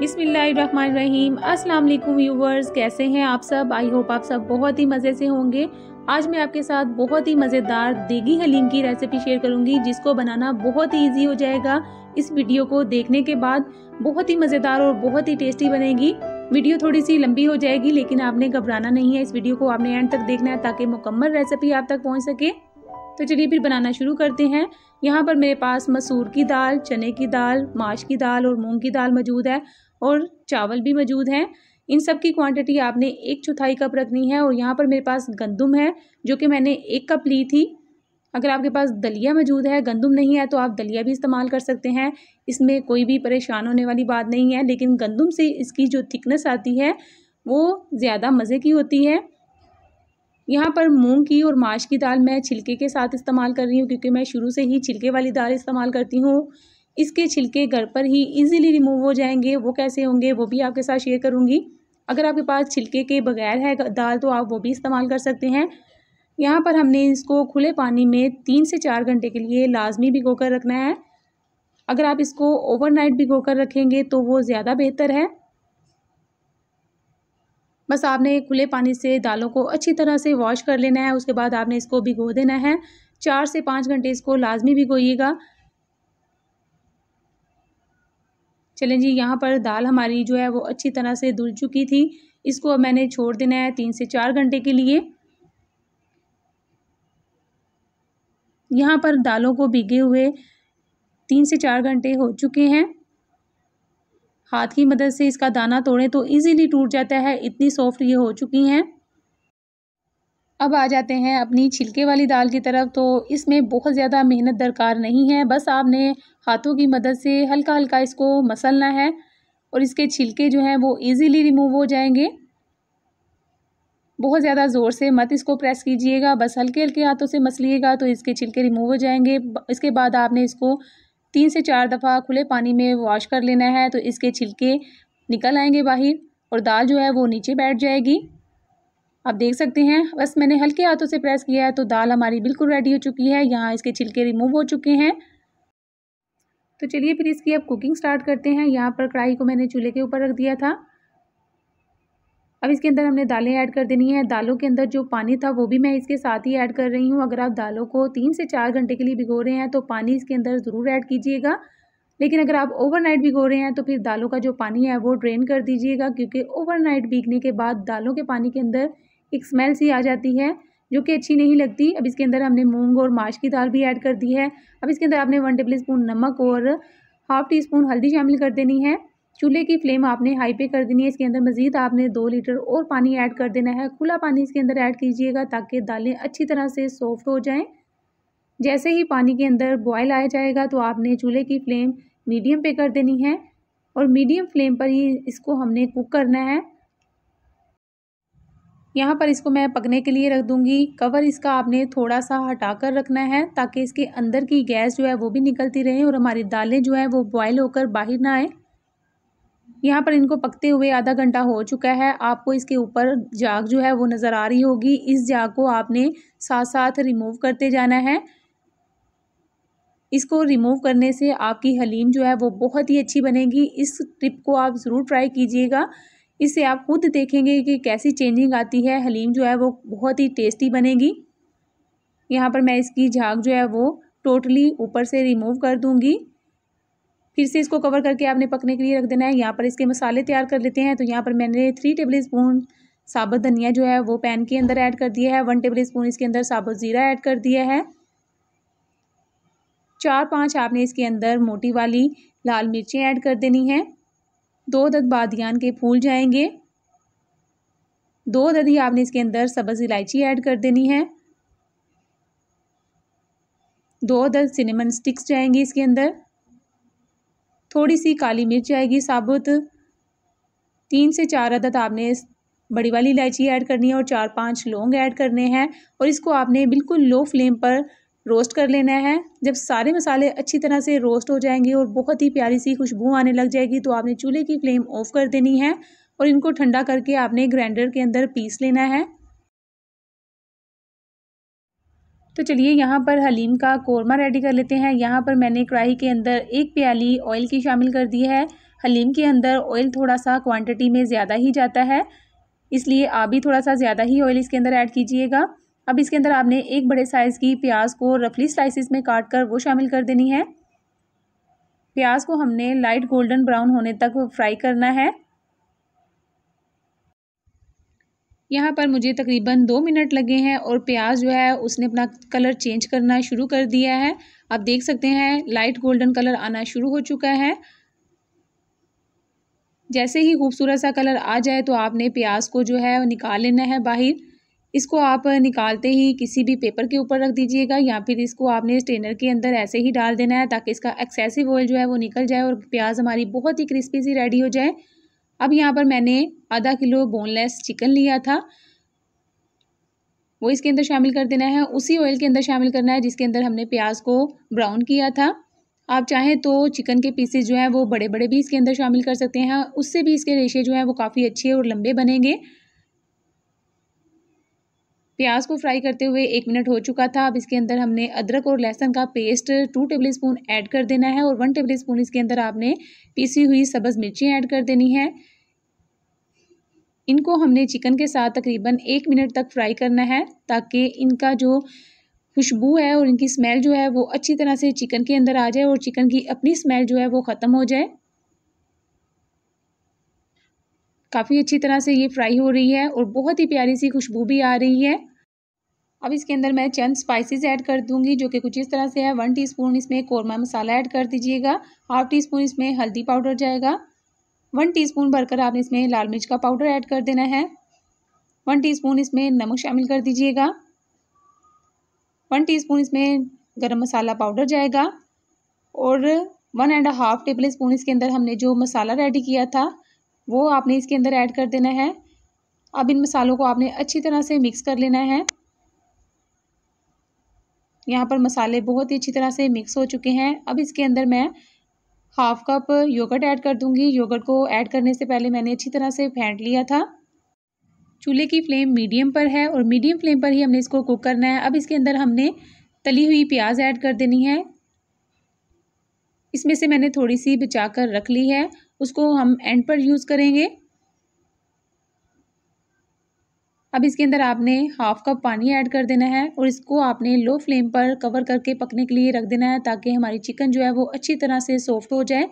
बिस्मिल्लाहिर्रहमानिर्रहीम। अस्सलाम वालेकुम व्यूवर्स, कैसे हैं आप सब। आई होप आप सब बहुत ही मज़े से होंगे। आज मैं आपके साथ बहुत ही मज़ेदार देगी हलीम की रेसिपी शेयर करूंगी, जिसको बनाना बहुत ही ईजी हो जाएगा। इस वीडियो को देखने के बाद बहुत ही मज़ेदार और बहुत ही टेस्टी बनेगी। वीडियो थोड़ी सी लंबी हो जाएगी, लेकिन आपने घबराना नहीं है। इस वीडियो को आपने एंड तक देखना है ताकि मुकम्मल रेसिपी आप तक पहुँच सके। तो चलिए फिर बनाना शुरू करते हैं। यहाँ पर मेरे पास मसूर की दाल, चने की दाल, माश की दाल और मूंग की दाल मौजूद है और चावल भी मौजूद हैं। इन सब की क्वांटिटी आपने 1/4 कप रखनी है। और यहाँ पर मेरे पास गंदम है जो कि मैंने 1 कप ली थी। अगर आपके पास दलिया मौजूद है, गंदम नहीं है, तो आप दलिया भी इस्तेमाल कर सकते हैं। इसमें कोई भी परेशान होने वाली बात नहीं है, लेकिन गंदम से इसकी जो थिकनेस आती है वो ज़्यादा मज़े की होती है। यहाँ पर मूंग की और माश की दाल मैं छिलके के साथ इस्तेमाल कर रही हूँ, क्योंकि मैं शुरू से ही छिलके वाली दाल इस्तेमाल करती हूँ। इसके छिलके घर पर ही इजीली रिमूव हो जाएंगे। वो कैसे होंगे वो भी आपके साथ शेयर करूँगी। अगर आपके पास छिलके के बगैर है दाल, तो आप वो भी इस्तेमाल कर सकते हैं। यहाँ पर हमने इसको खुले पानी में 3 से 4 घंटे के लिए लाजमी भिगो कर रखना है। अगर आप इसको ओवरनाइट भिगो कर रखेंगे तो वो ज़्यादा बेहतर है। बस आपने खुले पानी से दालों को अच्छी तरह से वॉश कर लेना है। उसके बाद आपने इसको भिगो देना है। 4 से 5 घंटे इसको लाजमी भिगोइएगा। चलें जी, यहाँ पर दाल हमारी जो है वो अच्छी तरह से धुल चुकी थी। इसको अब मैंने छोड़ देना है 3 से 4 घंटे के लिए। यहाँ पर दालों को भिगे हुए 3 से 4 घंटे हो चुके हैं। हाथ की मदद से इसका दाना तोड़ें तो इजीली टूट जाता है, इतनी सॉफ्ट ये हो चुकी हैं। अब आ जाते हैं अपनी छिलके वाली दाल की तरफ। तो इसमें बहुत ज़्यादा मेहनत दरकार नहीं है, बस आपने हाथों की मदद से हल्का हल्का इसको मसलना है और इसके छिलके जो हैं वो इजीली रिमूव हो जाएंगे। बहुत ज़्यादा ज़ोर से मत इसको प्रेस कीजिएगा, बस हल्के हल्के हाथों से मसलिएगा तो इसके छिलके रिमूव हो जाएंगे। इसके बाद आपने इसको 3 से 4 दफ़ा खुले पानी में वॉश कर लेना है, तो इसके छिलके निकल आएंगे बाहर और दाल जो है वो नीचे बैठ जाएगी। आप देख सकते हैं, बस मैंने हल्के हाथों से प्रेस किया है तो दाल हमारी बिल्कुल रेडी हो चुकी है। यहाँ इसके छिलके रिमूव हो चुके हैं। तो चलिए फिर इसकी अब कुकिंग स्टार्ट करते हैं। यहाँ पर कढ़ाई को मैंने चूल्हे के ऊपर रख दिया था। अब इसके अंदर हमने दालें ऐड कर देनी है। दालों के अंदर जो पानी था वो भी मैं इसके साथ ही ऐड कर रही हूँ। अगर आप दालों को 3 से 4 घंटे के लिए भिगो रहे हैं तो पानी इसके अंदर ज़रूर ऐड कीजिएगा। लेकिन अगर आप ओवरनाइट भिगो रहे हैं तो फिर दालों का जो पानी है वो ड्रेन कर दीजिएगा, क्योंकि ओवरनाइट भीगने के बाद दालों के पानी के अंदर एक स्मेल सी आ जाती है जो कि अच्छी नहीं लगती। अब इसके अंदर हमने मूंग और माश की दाल भी ऐड कर दी है। अब इसके अंदर आपने 1 टेबल स्पून नमक और ½ टी स्पून हल्दी शामिल कर देनी है। चूल्हे की फ्लेम आपने हाई पे कर देनी है। इसके अंदर मज़ीद आपने 2 लीटर और पानी ऐड कर देना है। खुला पानी इसके अंदर ऐड कीजिएगा ताकि दालें अच्छी तरह से सॉफ्ट हो जाएं। जैसे ही पानी के अंदर बॉयल आ जाएगा तो आपने चूल्हे की फ्लेम मीडियम पे कर देनी है और मीडियम फ्लेम पर ही इसको हमने कुक करना है। यहाँ पर इसको मैं पकने के लिए रख दूँगी। कवर इसका आपने थोड़ा सा हटा कर रखना है ताकि इसके अंदर की गैस जो है वो भी निकलती रहे और हमारी दालें जो है वो बॉयल होकर बाहर ना आए। यहाँ पर इनको पकते हुए आधा घंटा हो चुका है। आपको इसके ऊपर झाग जो है वो नज़र आ रही होगी। इस झाग को आपने साथ साथ रिमूव करते जाना है। इसको रिमूव करने से आपकी हलीम जो है वो बहुत ही अच्छी बनेगी। इस टिप को आप ज़रूर ट्राई कीजिएगा। इससे आप खुद देखेंगे कि कैसी चेंजिंग आती है। हलीम जो है वो बहुत ही टेस्टी बनेगी। यहाँ पर मैं इसकी झाग जो है वो टोटली ऊपर से रिमूव कर दूँगी। फिर से इसको कवर करके आपने पकने के लिए रख देना है। यहाँ पर इसके मसाले तैयार कर लेते हैं। तो यहाँ पर मैंने 3 टेबल स्पून साबुत धनिया जो है वो पैन के अंदर ऐड कर दिया है। 1 टेबल स्पून इसके अंदर साबुत ज़ीरा ऐड कर दिया है। 4-5 आपने इसके अंदर मोटी वाली लाल मिर्चें ऐड कर देनी हैं। 2 अदद बादियान के फूल जाएंगे। 2 अदद ही आपने इसके अंदर सब्ज़ इलायची ऐड कर देनी है। 2 अदद सिनेमन स्टिक्स जाएंगी इसके अंदर। थोड़ी सी काली मिर्च जाएगी साबुत। 3 से 4 अदद आपने बड़ी वाली इलायची ऐड करनी है और 4-5 लौंग ऐड करने हैं और इसको आपने बिल्कुल लो फ्लेम पर रोस्ट कर लेना है। जब सारे मसाले अच्छी तरह से रोस्ट हो जाएंगे और बहुत ही प्यारी सी खुशबू आने लग जाएगी तो आपने चूल्हे की फ्लेम ऑफ कर देनी है और इनको ठंडा करके आपने ग्राइंडर के अंदर पीस लेना है। तो चलिए यहाँ पर हलीम का कोरमा रेडी कर लेते हैं। यहाँ पर मैंने कढ़ाई के अंदर 1 प्याली ऑयल की शामिल कर दी है। हलीम के अंदर ऑयल थोड़ा सा क्वांटिटी में ज़्यादा ही जाता है, इसलिए आप भी थोड़ा सा ज़्यादा ही ऑयल इसके अंदर ऐड कीजिएगा। अब इसके अंदर आपने एक बड़े साइज़ की प्याज को रफली स्लाइसिस में काट कर वो शामिल कर देनी है। प्याज को हमने लाइट गोल्डन ब्राउन होने तक फ्राई करना है। यहाँ पर मुझे तकरीबन 2 मिनट लगे हैं और प्याज जो है उसने अपना कलर चेंज करना शुरू कर दिया है। आप देख सकते हैं लाइट गोल्डन कलर आना शुरू हो चुका है। जैसे ही खूबसूरत सा कलर आ जाए तो आपने प्याज को जो है निकाल लेना है बाहर। इसको आप निकालते ही किसी भी पेपर के ऊपर रख दीजिएगा या फिर इसको आपने स्ट्रेनर के अंदर ऐसे ही डाल देना है ताकि इसका एक्सेसिव ऑयल जो है वो निकल जाए और प्याज हमारी बहुत ही क्रिस्पी सी रेडी हो जाए। अब यहाँ पर मैंने आधा किलो बोनलेस चिकन लिया था, वो इसके अंदर शामिल कर देना है। उसी ऑयल के अंदर शामिल करना है जिसके अंदर हमने प्याज को ब्राउन किया था। आप चाहें तो चिकन के पीसेस जो हैं वो बड़े बड़े भी इसके अंदर शामिल कर सकते हैं, उससे भी इसके रेशे जो हैं वो काफ़ी अच्छे और लंबे बनेंगे। प्याज को फ्राई करते हुए 1 मिनट हो चुका था। अब इसके अंदर हमने अदरक और लहसुन का पेस्ट 2 टेबलस्पून ऐड कर देना है और 1 टेबलस्पून इसके अंदर आपने पीसी हुई सब्ज़ मिर्ची ऐड कर देनी है। इनको हमने चिकन के साथ तकरीबन 1 मिनट तक फ्राई करना है ताकि इनका जो खुशबू है और इनकी स्मेल जो है वो अच्छी तरह से चिकन के अंदर आ जाए और चिकन की अपनी स्मेल जो है वो ख़त्म हो जाए। काफ़ी अच्छी तरह से ये फ्राई हो रही है और बहुत ही प्यारी सी खुशबू भी आ रही है। अब इसके अंदर मैं चंद स्पाइसेस ऐड कर दूंगी जो कि कुछ इस तरह से है। 1 टीस्पून इसमें कौरमा मसाला ऐड कर दीजिएगा, हाफ टी स्पून इसमें हल्दी पाउडर जाएगा, 1 टीस्पून भरकर आपने इसमें लाल मिर्च का पाउडर ऐड कर देना है, 1 टीस्पून इसमें नमक शामिल कर दीजिएगा, 1 टीस्पून इसमें गरम मसाला पाउडर जाएगा और 1.5 टेबल स्पून इसके अंदर हमने जो मसाला रेडी किया था वो आपने इसके अंदर ऐड कर देना है। अब इन मसालों को आपने अच्छी तरह से मिक्स कर लेना है। यहाँ पर मसाले बहुत ही अच्छी तरह से मिक्स हो चुके हैं। अब इसके अंदर मैं हाफ कप योगर्ट ऐड कर दूंगी। योगर्ट को ऐड करने से पहले मैंने अच्छी तरह से फेंट लिया था। चूल्हे की फ्लेम मीडियम पर है और मीडियम फ्लेम पर ही हमने इसको कुक करना है। अब इसके अंदर हमने तली हुई प्याज ऐड कर देनी है। इसमें से मैंने थोड़ी सी बचा कर रख ली है, उसको हम एंड पर यूज़ करेंगे। अब इसके अंदर आपने हाफ कप पानी ऐड कर देना है और इसको आपने लो फ्लेम पर कवर करके पकने के लिए रख देना है ताकि हमारी चिकन जो है वो अच्छी तरह से सॉफ्ट हो जाए।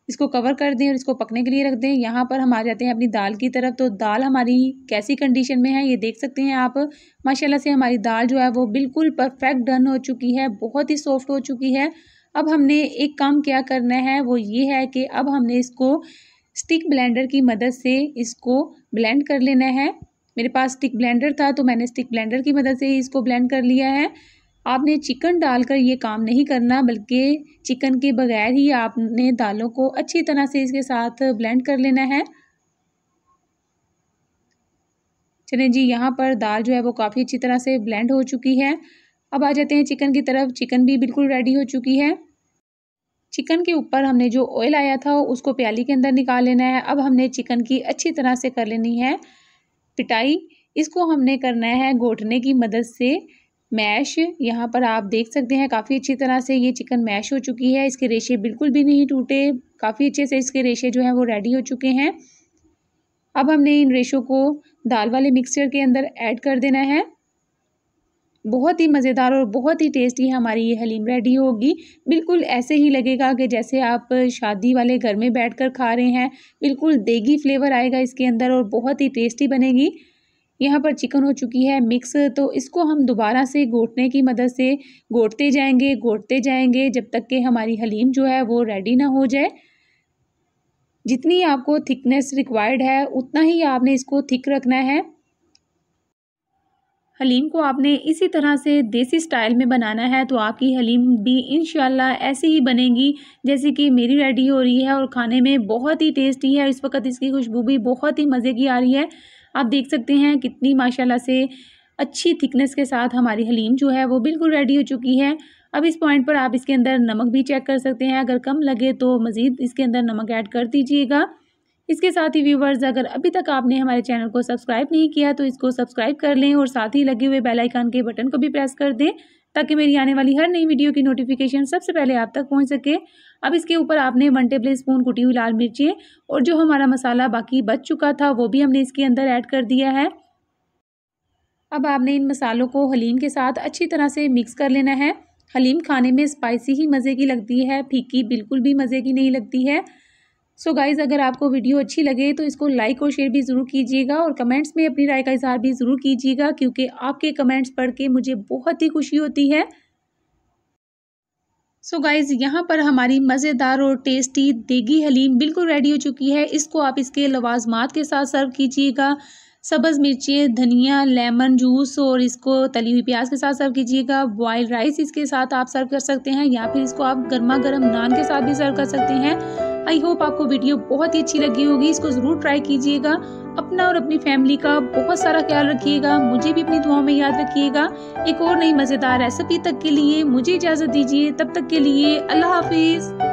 इसको कवर कर दें और इसको पकने के लिए रख दें। यहाँ पर हम आ जाते हैं अपनी दाल की तरफ। तो दाल हमारी कैसी कंडीशन में है ये देख सकते हैं आप। माशाल्लाह से हमारी दाल जो है वो बिल्कुल परफेक्ट डन हो चुकी है, बहुत ही सॉफ्ट हो चुकी है। अब हमने एक काम क्या करना है वो ये है कि अब हमने इसको स्टिक ब्लेंडर की मदद से इसको ब्लेंड कर लेना है। मेरे पास स्टिक ब्लेंडर था तो मैंने स्टिक ब्लेंडर की मदद से ही इसको ब्लेंड कर लिया है। आपने चिकन डालकर ये काम नहीं करना, बल्कि चिकन के बगैर ही आपने दालों को अच्छी तरह से इसके साथ ब्लेंड कर लेना है। चलें जी, यहाँ पर दाल जो है वो काफ़ी अच्छी तरह से ब्लेंड हो चुकी है। अब आ जाते हैं चिकन की तरफ। चिकन भी बिल्कुल रेडी हो चुकी है। चिकन के ऊपर हमने जो ऑयल आया था उसको प्याली के अंदर निकाल लेना है। अब हमने चिकन की अच्छी तरह से कर लेनी है पिटाई। इसको हमने करना है घोटने की मदद से मैश। यहाँ पर आप देख सकते हैं काफ़ी अच्छी तरह से ये चिकन मैश हो चुकी है। इसके रेशे बिल्कुल भी नहीं टूटे, काफ़ी अच्छे से इसके रेशे जो हैं वो रेडी हो चुके हैं। अब हमने इन रेशों को दाल वाले मिक्सचर के अंदर ऐड कर देना है। बहुत ही मज़ेदार और बहुत ही टेस्टी हमारी ये हलीम रेडी होगी। बिल्कुल ऐसे ही लगेगा कि जैसे आप शादी वाले घर में बैठकर खा रहे हैं। बिल्कुल देगी फ्लेवर आएगा इसके अंदर और बहुत ही टेस्टी बनेगी। यहाँ पर चिकन हो चुकी है मिक्स, तो इसको हम दोबारा से घोटने की मदद से घोटते जाएंगे जब तक कि हमारी हलीम जो है वो रेडी ना हो जाए। जितनी आपको थिकनेस रिक्वायर्ड है उतना ही आपने इसको थिक रखना है। हलीम को आपने इसी तरह से देसी स्टाइल में बनाना है तो आपकी हलीम भी इंशाल्लाह ऐसे ही बनेगी जैसे कि मेरी रेडी हो रही है और खाने में बहुत ही टेस्टी है। इस वक्त इसकी खुशबू भी बहुत ही मज़े की आ रही है। आप देख सकते हैं कितनी माशाल्लाह से अच्छी थिकनेस के साथ हमारी हलीम जो है वो बिल्कुल रेडी हो चुकी है। अब इस पॉइंट पर आप इसके अंदर नमक भी चेक कर सकते हैं, अगर कम लगे तो मज़ीद इसके अंदर नमक ऐड कर दीजिएगा। इसके साथ ही व्यूवर्स, अगर अभी तक आपने हमारे चैनल को सब्सक्राइब नहीं किया तो इसको सब्सक्राइब कर लें और साथ ही लगे हुए बेल आइकन के बटन को भी प्रेस कर दें ताकि मेरी आने वाली हर नई वीडियो की नोटिफिकेशन सबसे पहले आप तक पहुंच सके। अब इसके ऊपर आपने 1 टेबल स्पून कुटी हुई लाल मिर्चें और जो हमारा मसाला बाकी बच चुका था वो भी हमने इसके अंदर ऐड कर दिया है। अब आपने इन मसालों को हलीम के साथ अच्छी तरह से मिक्स कर लेना है। हलीम खाने में स्पाइसी ही मज़े की लगती है, फीकी बिल्कुल भी मज़े की नहीं लगती है। सो गाइज़, अगर आपको वीडियो अच्छी लगे तो इसको लाइक और शेयर भी ज़रूर कीजिएगा और कमेंट्स में अपनी राय का इज़हार भी ज़रूर कीजिएगा, क्योंकि आपके कमेंट्स पढ़ के मुझे बहुत ही खुशी होती है। सो गाइज़, यहाँ पर हमारी मज़ेदार और टेस्टी देगी हलीम बिल्कुल रेडी हो चुकी है। इसको आप इसके लवाजमात के साथ सर्व कीजिएगा। सब्ज़ मिर्चें, धनिया, लेमन जूस और इसको तली हुई प्याज के साथ सर्व कीजिएगा। बॉयल राइस इसके साथ आप सर्व कर सकते हैं या फिर इसको आप गर्मा गर्म नान के साथ भी सर्व कर सकते हैं। आई होप आपको वीडियो बहुत ही अच्छी लगी होगी। इसको ज़रूर ट्राई कीजिएगा। अपना और अपनी फैमिली का बहुत सारा ख्याल रखिएगा। मुझे भी अपनी दुआओं में याद रखिएगा। एक और नई मज़ेदार रेसिपी तक के लिए मुझे इजाज़त दीजिए। तब तक के लिए अल्लाह हाफिज़।